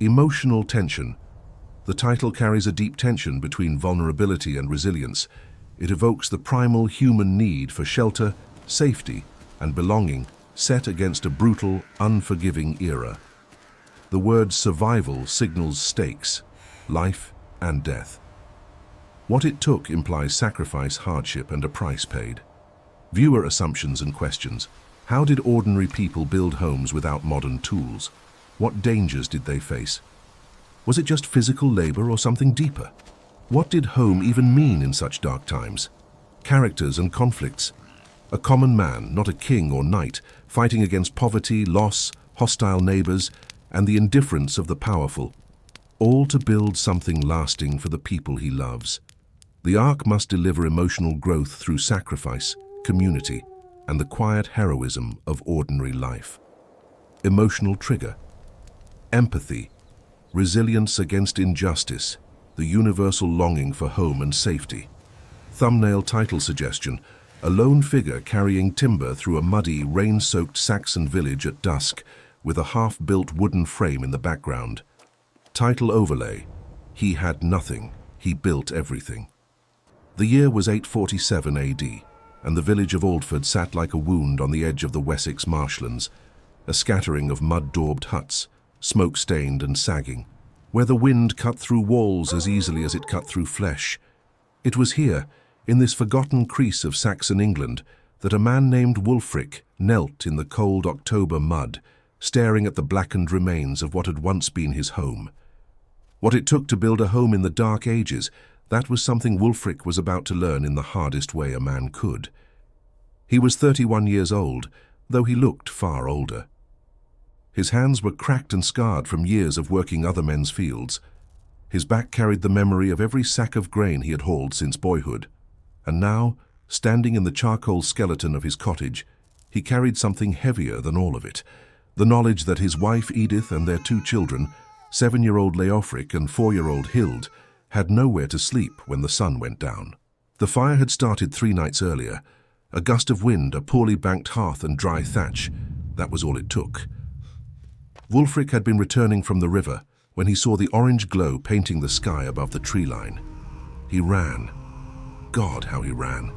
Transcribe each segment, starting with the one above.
Emotional tension. The title carries a deep tension between vulnerability and resilience. It evokes the primal human need for shelter, safety, and belonging, set against a brutal, unforgiving era. The word survival signals stakes, life and death. What it took implies sacrifice, hardship, and a price paid. Viewer assumptions and questions. How did ordinary people build homes without modern tools? What dangers did they face? Was it just physical labor or something deeper? What did home even mean in such dark times? Characters and conflicts. A common man, not a king or knight, fighting against poverty, loss, hostile neighbors, and the indifference of the powerful, all to build something lasting for the people he loves. The arc must deliver emotional growth through sacrifice, community, and the quiet heroism of ordinary life. Emotional trigger. Empathy. Resilience against injustice. The universal longing for home and safety. Thumbnail title suggestion. A lone figure carrying timber through a muddy, rain-soaked Saxon village at dusk, with a half-built wooden frame in the background. Title overlay. He had nothing. He built everything. The year was 847 AD, and the village of Aldford sat like a wound on the edge of the Wessex marshlands, a scattering of mud-daubed huts, smoke-stained and sagging, where the wind cut through walls as easily as it cut through flesh. It was here, in this forgotten crease of Saxon England, that a man named Wulfric knelt in the cold October mud, staring at the blackened remains of what had once been his home. What it took to build a home in the Dark Ages, that was something Wulfric was about to learn in the hardest way a man could. He was 31 years old, though he looked far older. His hands were cracked and scarred from years of working other men's fields. His back carried the memory of every sack of grain he had hauled since boyhood. And now, standing in the charcoal skeleton of his cottage, he carried something heavier than all of it, the knowledge that his wife Edith and their 2 children, 7-year-old Leofric and 4-year-old Hild, had nowhere to sleep when the sun went down. The fire had started 3 nights earlier. A gust of wind, a poorly banked hearth and dry thatch. That was all it took. Wulfric had been returning from the river when he saw the orange glow painting the sky above the tree line. He ran. God, how he ran.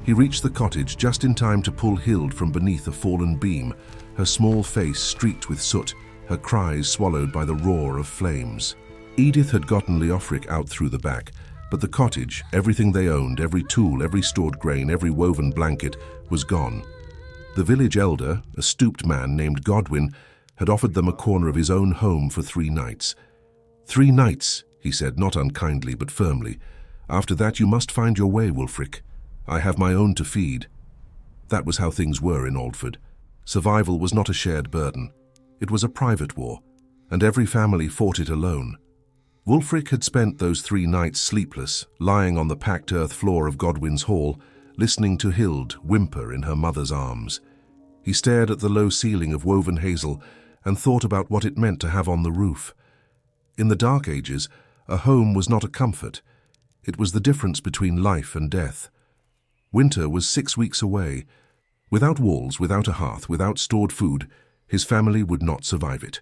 He reached the cottage just in time to pull Hild from beneath a fallen beam, her small face streaked with soot, her cries swallowed by the roar of flames. Edith had gotten Leofric out through the back, but the cottage, everything they owned, every tool, every stored grain, every woven blanket, was gone. The village elder, a stooped man named Godwin, had offered them a corner of his own home for 3 nights. 3 nights, he said, not unkindly but firmly. After that you must find your way, Wulfric. I have my own to feed. That was how things were in Aldford. Survival was not a shared burden. It was a private war, and every family fought it alone. Wulfric had spent those 3 nights sleepless, lying on the packed earth floor of Godwin's hall, listening to Hild whimper in her mother's arms. He stared at the low ceiling of woven hazel and thought about what it meant to have on the roof. In the Dark Ages, a home was not a comfort. It was the difference between life and death. Winter was 6 weeks away. Without walls, without a hearth, without stored food, his family would not survive it.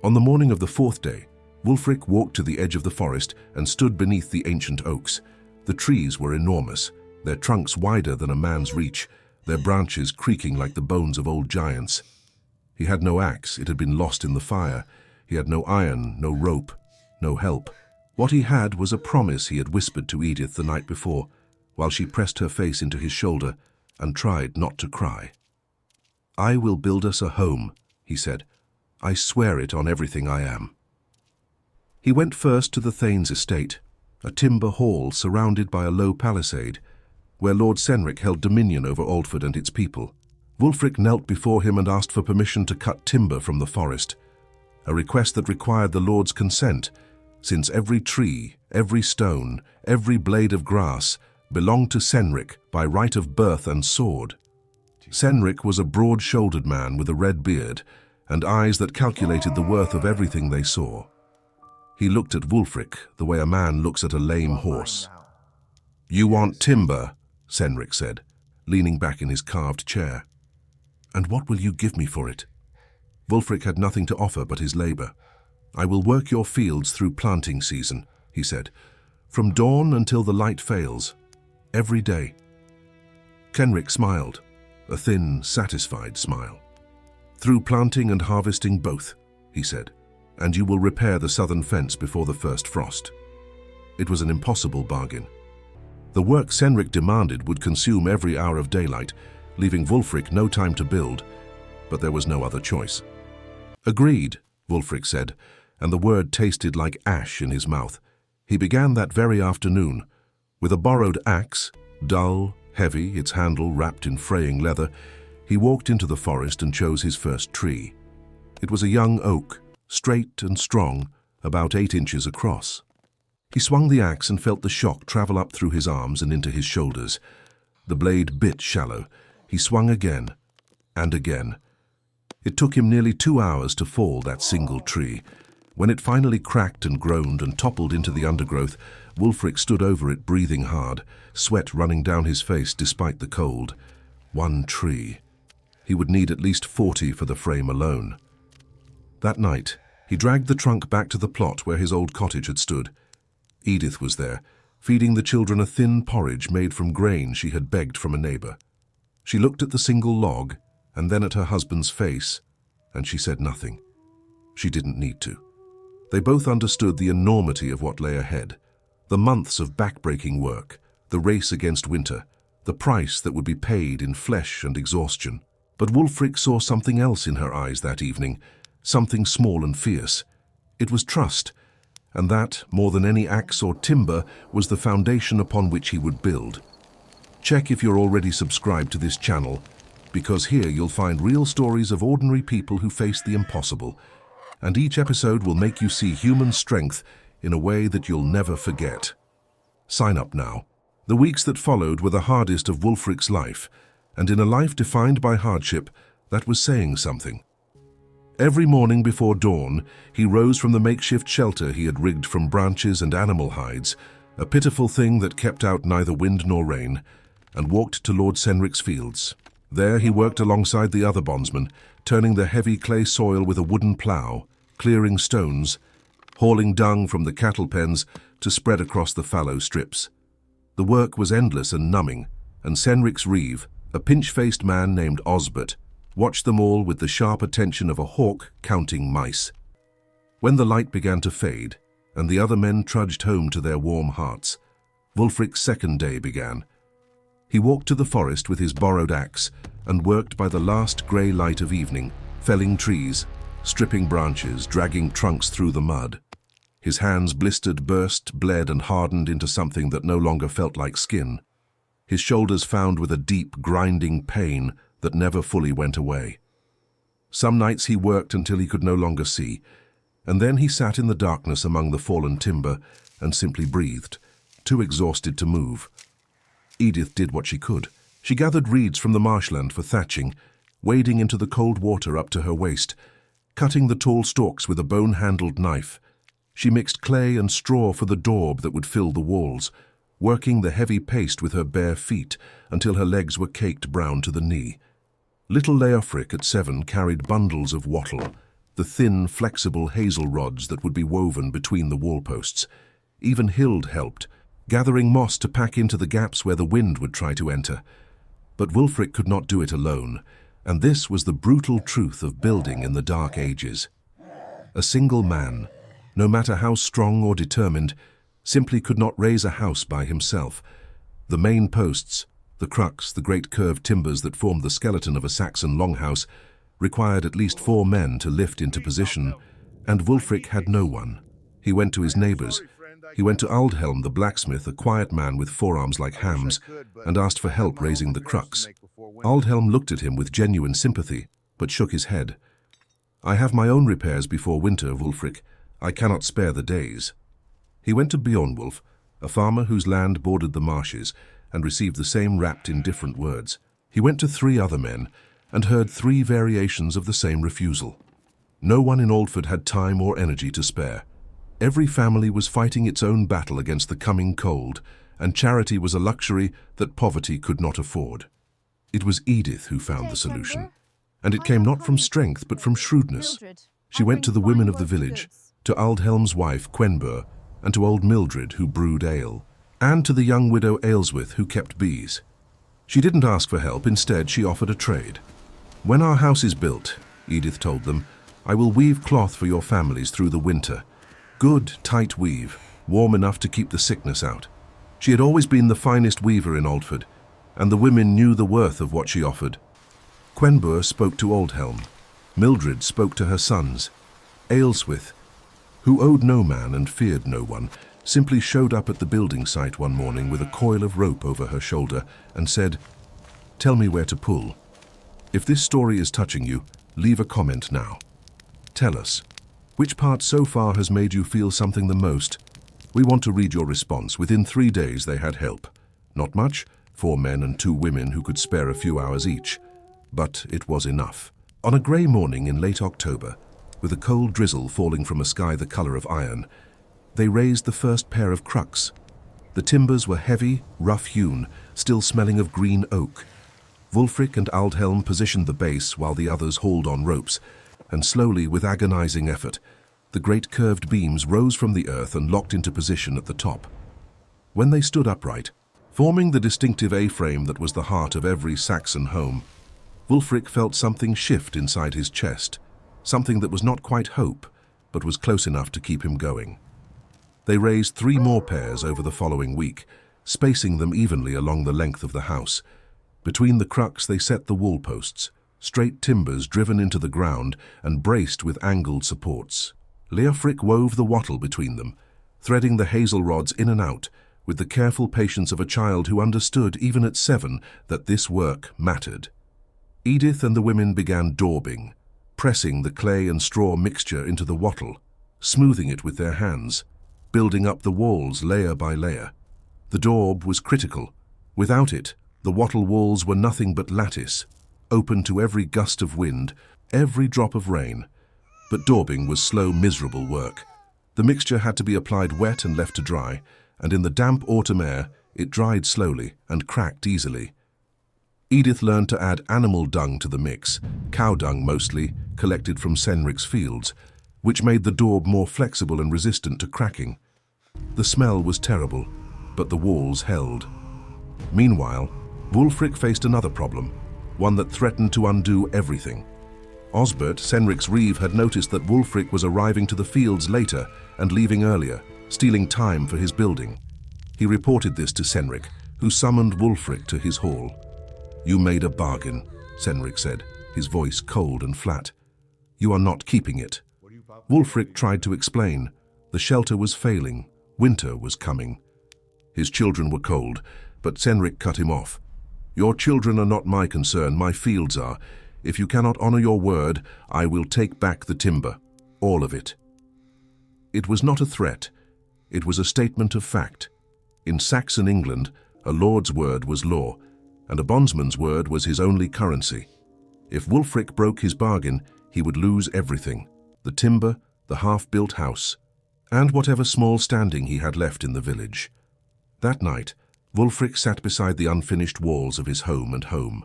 On the morning of the 4th day, Wulfric walked to the edge of the forest and stood beneath the ancient oaks. The trees were enormous, their trunks wider than a man's reach, their branches creaking like the bones of old giants. He had no axe, it had been lost in the fire. He had no iron, no rope, no help. What he had was a promise he had whispered to Edith the night before, while she pressed her face into his shoulder and tried not to cry. "I will build us a home," he said. "I swear it on everything I am." He went first to the Thanes estate, a timber hall surrounded by a low palisade, where Lord Cenric held dominion over Aldford and its people. Wulfric knelt before him and asked for permission to cut timber from the forest, a request that required the Lord's consent, since every tree, every stone, every blade of grass belonged to Cenric by right of birth and sword. Cenric was a broad-shouldered man with a red beard and eyes that calculated the worth of everything they saw. He looked at Wulfric the way a man looks at a lame horse. "You want timber," Cenric said, leaning back in his carved chair. "And what will you give me for it?" Wulfric had nothing to offer but his labor. "I will work your fields through planting season," he said, "from dawn until the light fails, every day." Kenrick smiled, a thin, satisfied smile. "Through planting and harvesting both," he said, "and you will repair the southern fence before the first frost." It was an impossible bargain. The work Cynric demanded would consume every hour of daylight, leaving Wulfric no time to build, but there was no other choice. "Agreed," Wulfric said, and the word tasted like ash in his mouth. He began that very afternoon. With a borrowed axe, dull, heavy, its handle wrapped in fraying leather, he walked into the forest and chose his first tree. It was a young oak, straight and strong, about 8 inches across. He swung the axe and felt the shock travel up through his arms and into his shoulders. The blade bit shallow. He swung again, and again. It took him nearly 2 hours to fall that single tree. When it finally cracked and groaned and toppled into the undergrowth, Wulfric stood over it, breathing hard, sweat running down his face despite the cold. 1 tree. He would need at least 40 for the frame alone. That night, he dragged the trunk back to the plot where his old cottage had stood. Edith was there, feeding the children a thin porridge made from grain she had begged from a neighbor. She looked at the single log and then at her husband's face, and she said nothing. She didn't need to. They both understood the enormity of what lay ahead, the months of backbreaking work, the race against winter, the price that would be paid in flesh and exhaustion. But Wulfric saw something else in her eyes that evening, something small and fierce. It was trust, and that, more than any axe or timber, was the foundation upon which he would build. Check if you're already subscribed to this channel, because here you'll find real stories of ordinary people who faced the impossible, and each episode will make you see human strength in a way that you'll never forget. Sign up now. The weeks that followed were the hardest of Wulfric's life, and in a life defined by hardship, that was saying something. Every morning before dawn, he rose from the makeshift shelter he had rigged from branches and animal hides, a pitiful thing that kept out neither wind nor rain, and walked to Lord Cynric's fields. There he worked alongside the other bondsmen, turning the heavy clay soil with a wooden plough, clearing stones, hauling dung from the cattle pens to spread across the fallow strips. The work was endless and numbing, and Cynric's reeve, a pinch-faced man named Osbert, watched them all with the sharp attention of a hawk counting mice. When the light began to fade, and the other men trudged home to their warm hearts, Wulfric's second day began. He walked to the forest with his borrowed axe and worked by the last grey light of evening, felling trees, stripping branches, dragging trunks through the mud. His hands blistered, burst, bled, and hardened into something that no longer felt like skin. His shoulders found with a deep, grinding pain that never fully went away. Some nights he worked until he could no longer see, and then he sat in the darkness among the fallen timber and simply breathed, too exhausted to move. Edith did what she could. She gathered reeds from the marshland for thatching, wading into the cold water up to her waist, cutting the tall stalks with a bone-handled knife. She mixed clay and straw for the daub that would fill the walls, working the heavy paste with her bare feet until her legs were caked brown to the knee. Little Leofric at 7 carried bundles of wattle, the thin, flexible hazel rods that would be woven between the wall posts. Even Hild helped, gathering moss to pack into the gaps where the wind would try to enter. But Wulfric could not do it alone, and this was the brutal truth of building in the Dark Ages. A single man, no matter how strong or determined, simply could not raise a house by himself. The main posts, the crux, the great curved timbers that formed the skeleton of a Saxon longhouse, required at least 4 men to lift into position, and Wulfric had no one. He went to his neighbors. He went to Aldhelm the blacksmith, a quiet man with forearms like hams, and asked for help raising the crux. Aldhelm looked at him with genuine sympathy, but shook his head. "I have my own repairs before winter, Wulfric. I cannot spare the days." He went to Beornwulf, a farmer whose land bordered the marshes, and received the same wrapped in different words. He went to 3 other men, and heard 3 variations of the same refusal. No one in Aldford had time or energy to spare. Every family was fighting its own battle against the coming cold, and charity was a luxury that poverty could not afford. It was Edith who found the solution, and it came not from strength but from shrewdness. She went to the women of the village, to Aldhelm's wife Quenbur, and to old Mildred who brewed ale, and to the young widow Aylesworth who kept bees. She didn't ask for help, instead she offered a trade. "When our house is built," Edith told them, "I will weave cloth for your families through the winter. Good, tight weave, warm enough to keep the sickness out." She had always been the finest weaver in Aldford, and the women knew the worth of what she offered. Quenbur spoke to Aldhelm. Mildred spoke to her sons. Aylesworth, who owed no man and feared no one, simply showed up at the building site one morning with a coil of rope over her shoulder and said, "Tell me where to pull. If this story is touching you, leave a comment now. Tell us, which part so far has made you feel something the most? We want to read your response." Within 3 days they had help. Not much, 4 men and 2 women who could spare a few hours each. But it was enough. On a grey morning in late October, with a cold drizzle falling from a sky the colour of iron, they raised the first pair of crucks. The timbers were heavy, rough-hewn, still smelling of green oak. Wulfric and Aldhelm positioned the base while the others hauled on ropes, and slowly, with agonizing effort, the great curved beams rose from the earth and locked into position at the top. When they stood upright, forming the distinctive A-frame that was the heart of every Saxon home, Wulfric felt something shift inside his chest, something that was not quite hope, but was close enough to keep him going. They raised 3 more pairs over the following week, spacing them evenly along the length of the house. Between the crucks they set the wall posts, straight timbers driven into the ground and braced with angled supports. Leofric wove the wattle between them, threading the hazel rods in and out, with the careful patience of a child who understood, even at 7, that this work mattered. Edith and the women began daubing, pressing the clay and straw mixture into the wattle, smoothing it with their hands, building up the walls layer by layer. The daub was critical. Without it, the wattle walls were nothing but lattice, open to every gust of wind, every drop of rain. But daubing was slow, miserable work. The mixture had to be applied wet and left to dry, and in the damp autumn air, it dried slowly and cracked easily. Edith learned to add animal dung to the mix, cow dung mostly, collected from Cenric's fields, which made the daub more flexible and resistant to cracking. The smell was terrible, but the walls held. Meanwhile, Wulfric faced another problem, one that threatened to undo everything. Osbert, Cenric's reeve, had noticed that Wulfric was arriving to the fields later and leaving earlier, stealing time for his building. He reported this to Cenric, who summoned Wulfric to his hall. "You made a bargain," Cenric said, his voice cold and flat. "You are not keeping it." Wulfric tried to explain. The shelter was failing. Winter was coming. His children were cold, but Cenric cut him off. "Your children are not my concern, my fields are. If you cannot honor your word, I will take back the timber, all of it." It was not a threat. It was a statement of fact. In Saxon England, a lord's word was law, and a bondsman's word was his only currency. If Wulfric broke his bargain, he would lose everything: the timber, the half-built house, and whatever small standing he had left in the village. That night, Wulfric sat beside the unfinished walls of his home and home.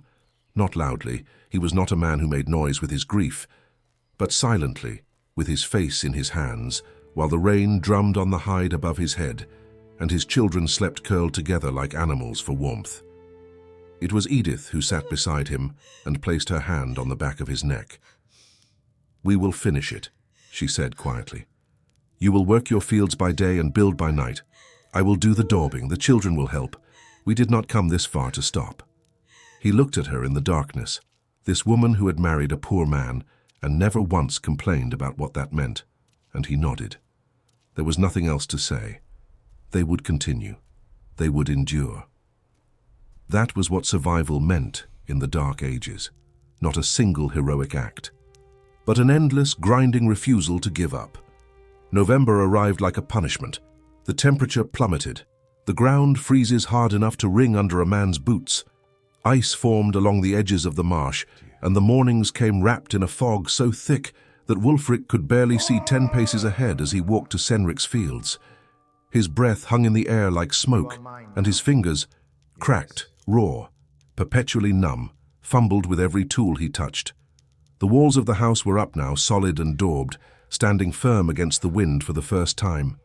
Not loudly, he was not a man who made noise with his grief, but silently, with his face in his hands, while the rain drummed on the hide above his head, and his children slept curled together like animals for warmth. It was Edith who sat beside him and placed her hand on the back of his neck. "We will finish it," she said quietly. "You will work your fields by day and build by night. I will do the daubing, the children will help. We did not come this far to stop." He looked at her in the darkness, this woman who had married a poor man and never once complained about what that meant, and he nodded. There was nothing else to say. They would continue. They would endure. That was what survival meant in the Dark Ages. Not a single heroic act, but an endless, grinding refusal to give up. November arrived like a punishment. The temperature plummeted. The ground freezes hard enough to ring under a man's boots. Ice formed along the edges of the marsh, and the mornings came wrapped in a fog so thick that Wulfric could barely see 10 paces ahead as he walked to Cenric's fields. His breath hung in the air like smoke, and his fingers, cracked, raw, perpetually numb, fumbled with every tool he touched. The walls of the house were up now, solid and daubed. standing firm against the wind for the first time.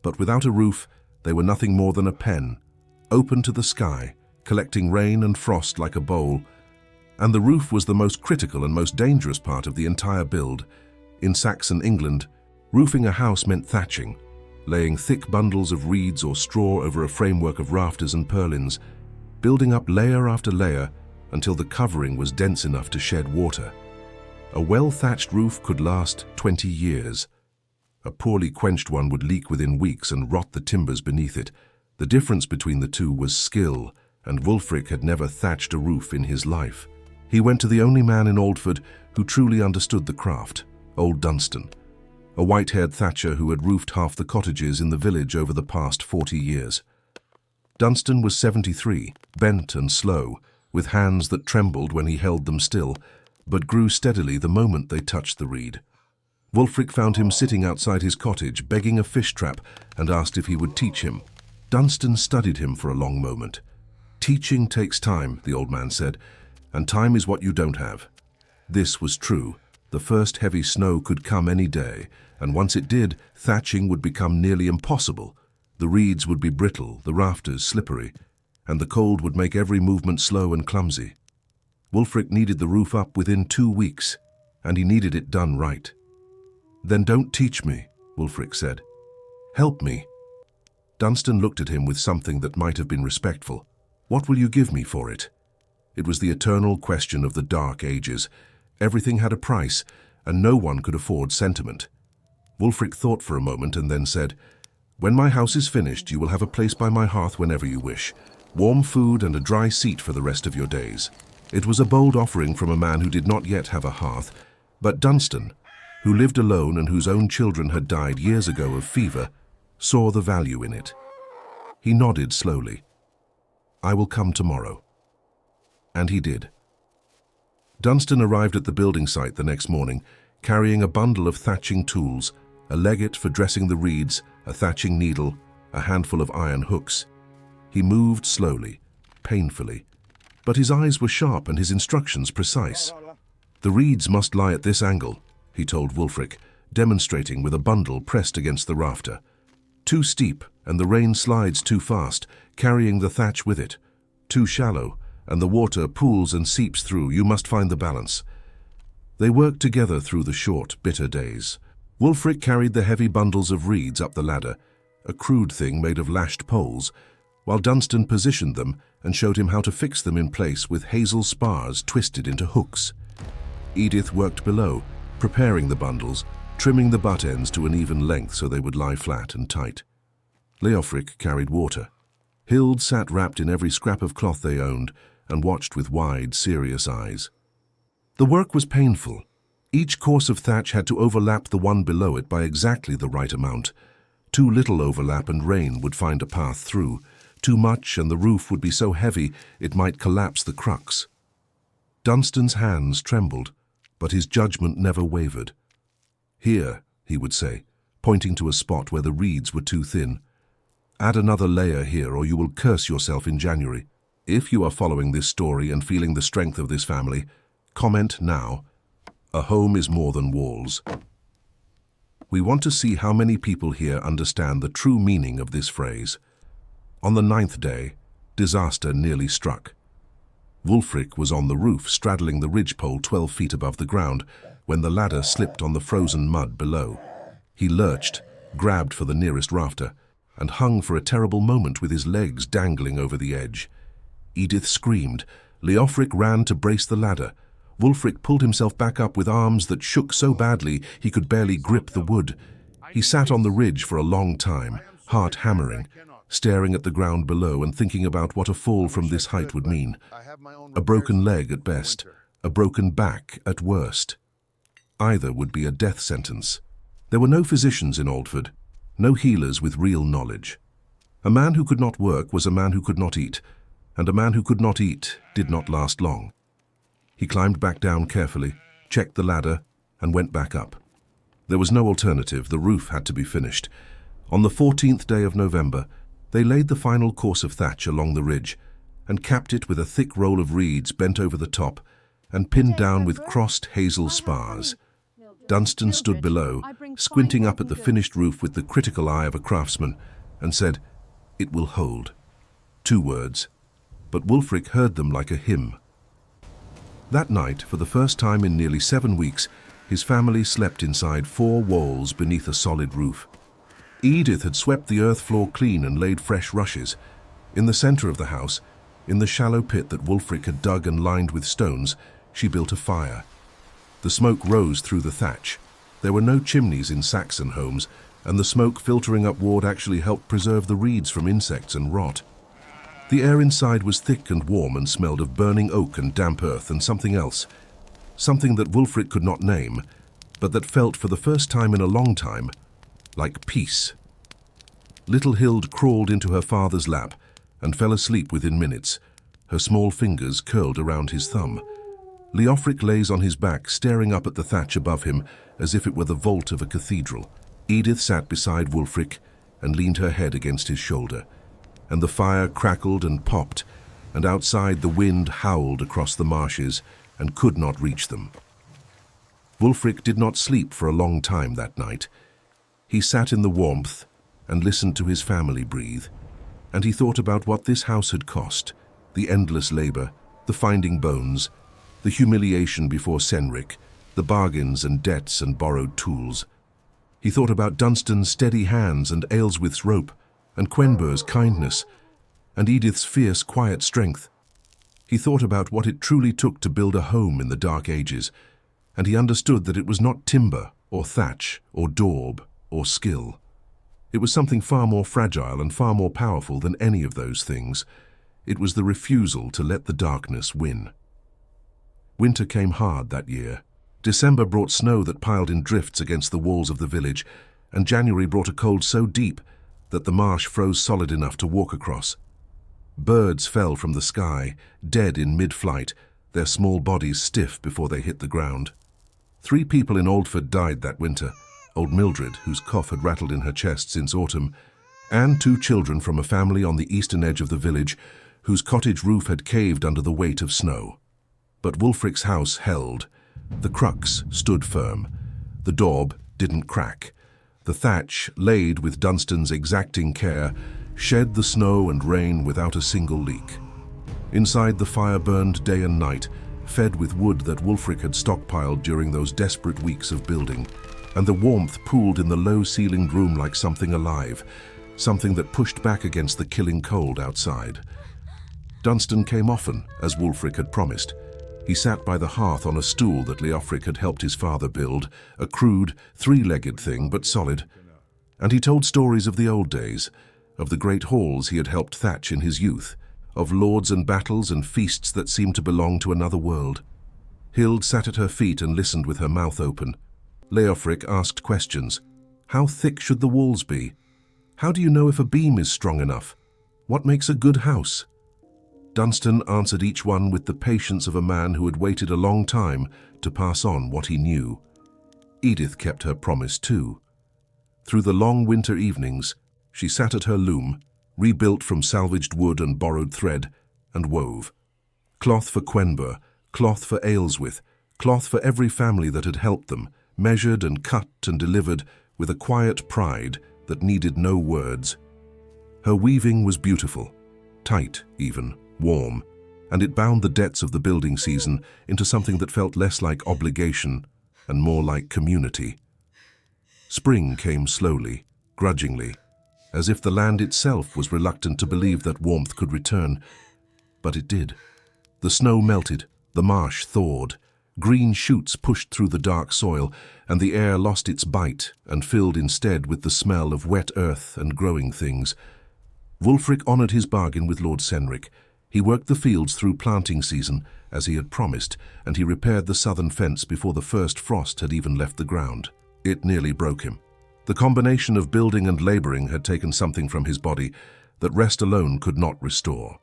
But without a roof, they were nothing more than a pen, open to the sky, collecting rain and frost like a bowl. And the roof was the most critical and most dangerous part of the entire build. In Saxon England, roofing a house meant thatching, laying thick bundles of reeds or straw over a framework of rafters and purlins, building up layer after layer until the covering was dense enough to shed water. A well-thatched roof could last 20 years. A poorly quenched one would leak within weeks and rot the timbers beneath it. The difference between the two was skill, and Wulfric had never thatched a roof in his life. He went to the only man in Aldford who truly understood the craft, old Dunstan, a white-haired thatcher who had roofed half the cottages in the village over the past 40 years. Dunstan was 73, bent and slow, with hands that trembled when he held them still, but grew steadily the moment they touched the reed. Wulfric found him sitting outside his cottage, begging a fish trap, and asked if he would teach him. Dunstan studied him for a long moment. "Teaching takes time," the old man said, "and time is what you don't have." This was true. The first heavy snow could come any day, and once it did, thatching would become nearly impossible. The reeds would be brittle, the rafters slippery, and the cold would make every movement slow and clumsy. Wulfric needed the roof up within 2 weeks, and he needed it done right. "Then don't teach me," Wulfric said. "Help me." Dunstan looked at him with something that might have been respectful. "What will you give me for it?" It was the eternal question of the Dark Ages. Everything had a price, and no one could afford sentiment. Wulfric thought for a moment and then said, "When my house is finished, you will have a place by my hearth whenever you wish, warm food and a dry seat for the rest of your days." It was a bold offering from a man who did not yet have a hearth, but Dunstan, who lived alone and whose own children had died years ago of fever, saw the value in it. He nodded slowly. "I will come tomorrow." And he did. Dunstan arrived at the building site the next morning, carrying a bundle of thatching tools, a legget for dressing the reeds, a thatching needle, a handful of iron hooks. He moved slowly, painfully, but his eyes were sharp and his instructions precise. "The reeds must lie at this angle," he told Wulfric, demonstrating with a bundle pressed against the rafter. "Too steep, and the rain slides too fast, carrying the thatch with it. Too shallow, and the water pools and seeps through. You must find the balance." They worked together through the short, bitter days. Wulfric carried the heavy bundles of reeds up the ladder, a crude thing made of lashed poles, while Dunstan positioned them and showed him how to fix them in place with hazel spars twisted into hooks. Edith worked below, preparing the bundles, trimming the butt ends to an even length so they would lie flat and tight. Leofric carried water. Hild sat wrapped in every scrap of cloth they owned and watched with wide, serious eyes. The work was painful. Each course of thatch had to overlap the one below it by exactly the right amount. Too little overlap and rain would find a path through. Too much and the roof would be so heavy it might collapse the crux. Dunstan's hands trembled, but his judgment never wavered. "Here," he would say, pointing to a spot where the reeds were too thin. "Add another layer here or you will curse yourself in January. If you are following this story and feeling the strength of this family, comment now. A home is more than walls." We want to see how many people here understand the true meaning of this phrase. On the 9th day, disaster nearly struck. Wulfric was on the roof, straddling the ridgepole 12 feet above the ground, when the ladder slipped on the frozen mud below. He lurched, grabbed for the nearest rafter, and hung for a terrible moment with his legs dangling over the edge. Edith screamed. Leofric ran to brace the ladder. Wulfric pulled himself back up with arms that shook so badly he could barely grip the wood. He sat on the ridge for a long time, heart hammering, staring at the ground below and thinking about what a fall from this height would mean. A broken leg at best, a broken back at worst. Either would be a death sentence. There were no physicians in Aldford, no healers with real knowledge. A man who could not work was a man who could not eat, and a man who could not eat did not last long. He climbed back down carefully, checked the ladder, and went back up. There was no alternative. The roof had to be finished. On the 14th day of November, they laid the final course of thatch along the ridge and capped it with a thick roll of reeds bent over the top and pinned down with crossed hazel spars. Dunstan stood below, squinting up at the finished roof with the critical eye of a craftsman, and said, "It will hold." 2 words, but Wulfric heard them like a hymn. That night, for the first time in nearly 7 weeks, his family slept inside 4 walls beneath a solid roof. Edith had swept the earth floor clean and laid fresh rushes. In the center of the house, in the shallow pit that Wulfric had dug and lined with stones, she built a fire. The smoke rose through the thatch. There were no chimneys in Saxon homes, and the smoke filtering upward actually helped preserve the reeds from insects and rot. The air inside was thick and warm and smelled of burning oak and damp earth and something else, something that Wulfric could not name, but that felt for the first time in a long time like peace. Little Hild crawled into her father's lap and fell asleep within minutes, her small fingers curled around his thumb. Leofric lays on his back, staring up at the thatch above him as if it were the vault of a cathedral. Edith sat beside Wulfric and leaned her head against his shoulder, and the fire crackled and popped, and outside the wind howled across the marshes and could not reach them. Wulfric did not sleep for a long time that night. He sat in the warmth and listened to his family breathe, and he thought about what this house had cost, the endless labor, the finding bones, the humiliation before Cenric, the bargains and debts and borrowed tools. He thought about Dunstan's steady hands and Aelswith's rope, and Quenbur's kindness, and Edith's fierce, quiet strength. He thought about what it truly took to build a home in the Dark Ages, and he understood that it was not timber or thatch or daub or skill. It was something far more fragile and far more powerful than any of those things. It was the refusal to let the darkness win. Winter came hard that year. December brought snow that piled in drifts against the walls of the village, and January brought a cold so deep that the marsh froze solid enough to walk across. Birds fell from the sky, dead in mid-flight, their small bodies stiff before they hit the ground. 3 people in Aldford died that winter: old Mildred, whose cough had rattled in her chest since autumn, and 2 children from a family on the eastern edge of the village whose cottage roof had caved under the weight of snow. But Wulfric's house held. The crux stood firm. The daub didn't crack. The thatch, laid with Dunstan's exacting care, shed the snow and rain without a single leak. Inside, the fire burned day and night, fed with wood that Wulfric had stockpiled during those desperate weeks of building, and the warmth pooled in the low-ceilinged room like something alive, something that pushed back against the killing cold outside. Dunstan came often, as Wulfric had promised. He sat by the hearth on a stool that Leofric had helped his father build, a crude, 3-legged thing, but solid. And he told stories of the old days, of the great halls he had helped thatch in his youth, of lords and battles and feasts that seemed to belong to another world. Hild sat at her feet and listened with her mouth open. Leofric asked questions. How thick should the walls be? How do you know if a beam is strong enough? What makes a good house? Dunstan answered each one with the patience of a man who had waited a long time to pass on what he knew. Edith kept her promise too. Through the long winter evenings, she sat at her loom, rebuilt from salvaged wood and borrowed thread, and wove. Cloth for Quenbur, cloth for Aelswith, cloth for every family that had helped them, measured and cut and delivered with a quiet pride that needed no words. Her weaving was beautiful, tight even, warm, and it bound the debts of the building season into something that felt less like obligation and more like community. Spring came slowly, grudgingly, as if the land itself was reluctant to believe that warmth could return, but it did. The snow melted, the marsh thawed, green shoots pushed through the dark soil, and the air lost its bite and filled instead with the smell of wet earth and growing things. Wulfric honored his bargain with Lord Cenric. He worked the fields through planting season, as he had promised, and he repaired the southern fence before the first frost had even left the ground. It nearly broke him. The combination of building and laboring had taken something from his body that rest alone could not restore.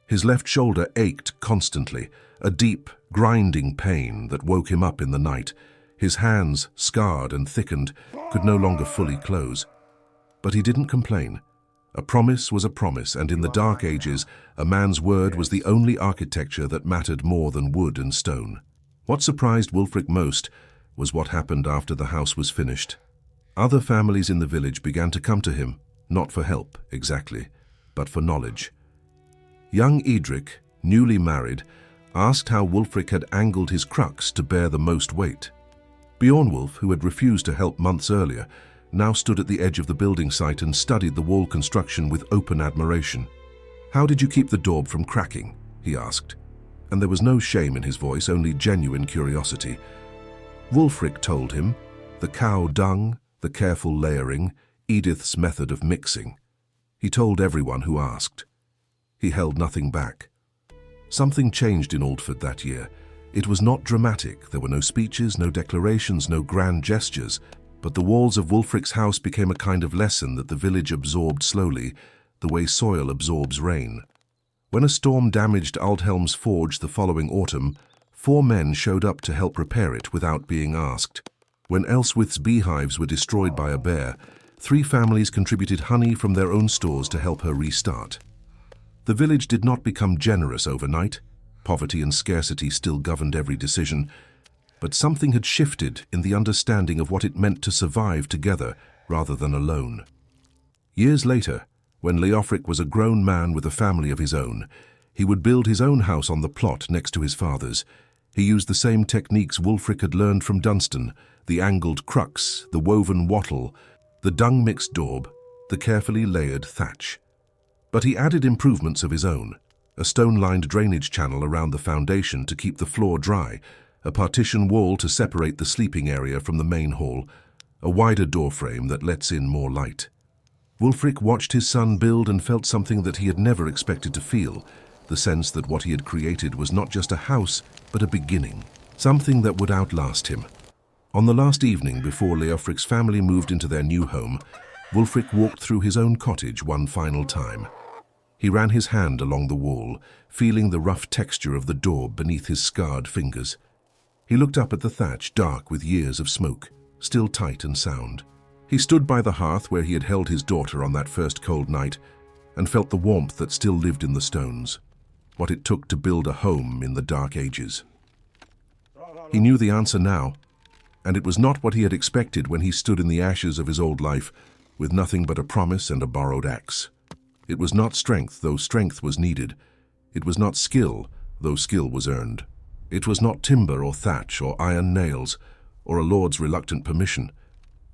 His left shoulder ached constantly, a deep, grinding pain that woke him up in the night. His hands, scarred and thickened, could no longer fully close. But he didn't complain. A promise was a promise, and in the Dark Ages, a man's word was the only architecture that mattered more than wood and stone. What surprised Wulfric most was what happened after the house was finished. Other families in the village began to come to him, not for help, exactly, but for knowledge. Young Edric, newly married, asked how Wulfric had angled his crux to bear the most weight. Beornwulf, who had refused to help months earlier, now stood at the edge of the building site and studied the wall construction with open admiration. "How did you keep the daub from cracking?" he asked, and there was no shame in his voice, only genuine curiosity. Wulfric told him, the cow dung, the careful layering, Edith's method of mixing. He told everyone who asked. He held nothing back. Something changed in Aldford that year. It was not dramatic. There were no speeches, no declarations, no grand gestures, but the walls of Wulfric's house became a kind of lesson that the village absorbed slowly, the way soil absorbs rain. When a storm damaged Aldhelm's forge the following autumn, 4 men showed up to help repair it without being asked. When Elswith's beehives were destroyed by a bear, 3 families contributed honey from their own stores to help her restart. The village did not become generous overnight. Poverty and scarcity still governed every decision, but something had shifted in the understanding of what it meant to survive together rather than alone. Years later, when Leofric was a grown man with a family of his own, he would build his own house on the plot next to his father's. He used the same techniques Wulfric had learned from Dunstan, the angled crux, the woven wattle, the dung-mixed daub, the carefully layered thatch. But he added improvements of his own, a stone-lined drainage channel around the foundation to keep the floor dry, a partition wall to separate the sleeping area from the main hall, a wider doorframe that lets in more light. Wulfric watched his son build and felt something that he had never expected to feel, the sense that what he had created was not just a house, but a beginning, something that would outlast him. On the last evening before Leofric's family moved into their new home, Wulfric walked through his own cottage one final time. He ran his hand along the wall, feeling the rough texture of the daub beneath his scarred fingers. He looked up at the thatch, dark with years of smoke, still tight and sound. He stood by the hearth where he had held his daughter on that first cold night and felt the warmth that still lived in the stones, what it took to build a home in the dark ages. He knew the answer now, and it was not what he had expected when he stood in the ashes of his old life with nothing but a promise and a borrowed axe. It was not strength, though strength was needed. It was not skill, though skill was earned. It was not timber or thatch or iron nails or a lord's reluctant permission.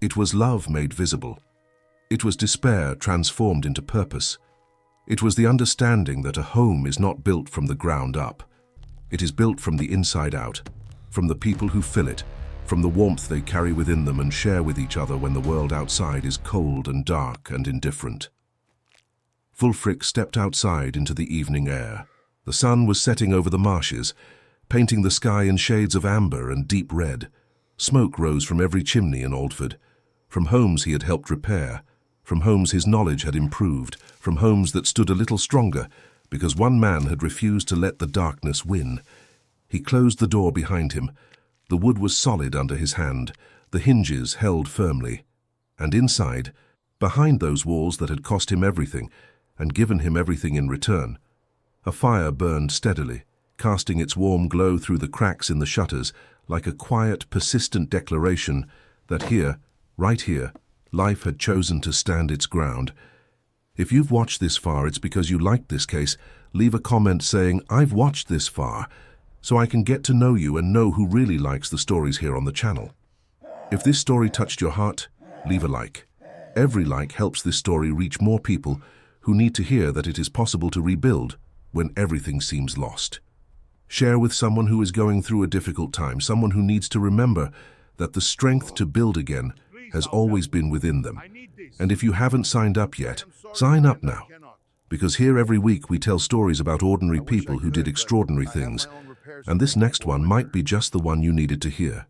It was love made visible. It was despair transformed into purpose. It was the understanding that a home is not built from the ground up. It is built from the inside out, from the people who fill it, from the warmth they carry within them and share with each other when the world outside is cold and dark and indifferent. Wulfric stepped outside into the evening air. The sun was setting over the marshes, painting the sky in shades of amber and deep red. Smoke rose from every chimney in Aldford, from homes he had helped repair, from homes his knowledge had improved, from homes that stood a little stronger because one man had refused to let the darkness win. He closed the door behind him. The wood was solid under his hand, the hinges held firmly. And inside, behind those walls that had cost him everything and given him everything in return, a fire burned steadily, casting its warm glow through the cracks in the shutters like a quiet, persistent declaration that here, right here, life had chosen to stand its ground. If you've watched this far, it's because you liked this case. Leave a comment saying, "I've watched this far," so I can get to know you and know who really likes the stories here on the channel. If this story touched your heart, leave a like. Every like helps this story reach more people who need to hear that it is possible to rebuild when everything seems lost. Share with someone who is going through a difficult time, someone who needs to remember that the strength to build again has always been within them. And if you haven't signed up yet, sign up now. Because here every week we tell stories about ordinary people who did extraordinary things, and this next one might be just the one you needed to hear.